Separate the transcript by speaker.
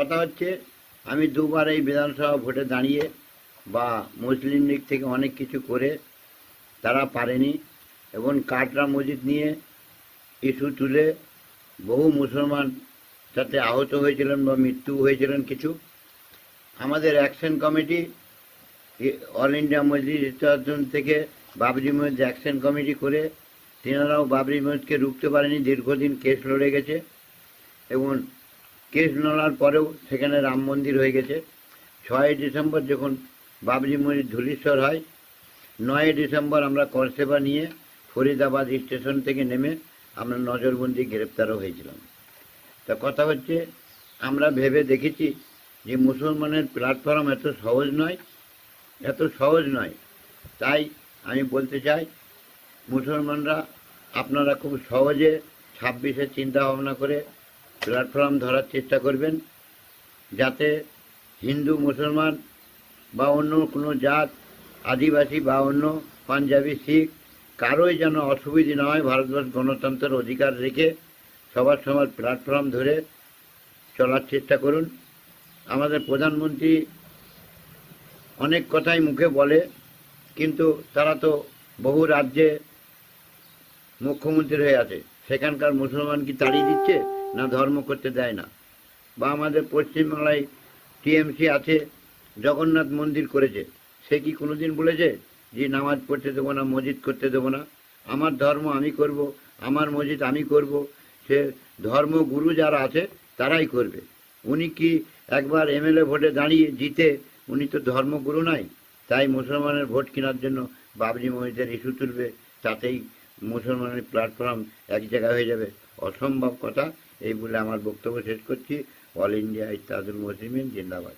Speaker 1: কথা হচ্ছে আমি দুবার এই বিধানসভা ভোটে দাঁড়িয়ে বা মুসলিম লীগ থেকে অনেক কিছু করে তারা পারেনি এবং কাটরা মসজিদ নিয়ে ইস্যু তুলে বহু মুসলমান তাতে আহত হয়েছিলেন বা মৃত্যু হয়েছিলেন কিছু। আমাদের অ্যাকশন কমিটি অল ইন্ডিয়া মসজিদ ইত্তেহাদ থেকে বাবরি মসজিদ অ্যাকশন কমিটি করে তেনারাও বাবরি মসজিদকে রুখতে পারেনি, দীর্ঘদিন কেস লড়ে গেছে এবং কেস লড়ার পরেও সেখানে রাম মন্দির হয়ে গেছে। 6ই ডিসেম্বর যখন বাবরি মসজিদ ধূলিস্বর হয়, 9ই ডিসেম্বর আমরা করসেবা নিয়ে ফরিদাবাদ স্টেশন থেকে নেমে আমরা নজরবন্দি গ্রেপ্তারও হয়েছিলাম। তা কথা হচ্ছে আমরা ভেবে দেখেছি যে মুসলমানের প্ল্যাটফর্ম এত সহজ নয়। তাই আমি বলতে চাই মুসলমানরা আপনারা খুব সহজে 26-এ চিন্তা ভাবনা করে প্ল্যাটফর্ম ধরার চেষ্টা করবেন, যাতে হিন্দু মুসলমান বা অন্য কোনো জাত, আদিবাসী বা অন্য পাঞ্জাবি শিখ কারোই যেন অসুবিধে না হয়। ভারতবর্ষ গণতন্ত্রের অধিকার রেখে সবার প্ল্যাটফর্ম ধরে চলার চেষ্টা করুন। আমাদের প্রধানমন্ত্রী অনেক কথাই মুখে বলে, কিন্তু তারা তো বহু রাজ্যে মুখ্যমন্ত্রী হয়ে আছে, সেখানকার মুসলমান কি তাড়িয়ে দিচ্ছে? না, ধর্ম করতে দেয় না। বা আমাদের পশ্চিমবাংলায় টিএমসি আছে, জগন্নাথ মন্দির করেছে, সে কি কোনোদিন বলেছে যে নামাজ পড়তে দেবো না, মসজিদ করতে দেবো না? আমার ধর্ম আমি করব, আমার মসজিদ আমি করব, সে ধর্মগুরু যারা আছে তারাই করবে। উনি কি একবার এমএলএ ভোটে দাঁড়িয়ে জিতে উনি তো ধর্মগুরু নাই। তাই মুসলমানের ভোট কেনার জন্য বাবরি মসজিদের ইস্যু তুলবে, তাতেই মুসলমানের প্ল্যাটফর্ম এক জায়গায় হয়ে যাবে? অসম্ভব কথা। এই বলে আমার বক্তব্য শেষ করছি। অল ইন্ডিয়া ইত্তেহাদুল মুসলিমিন জিন্দাবাদ।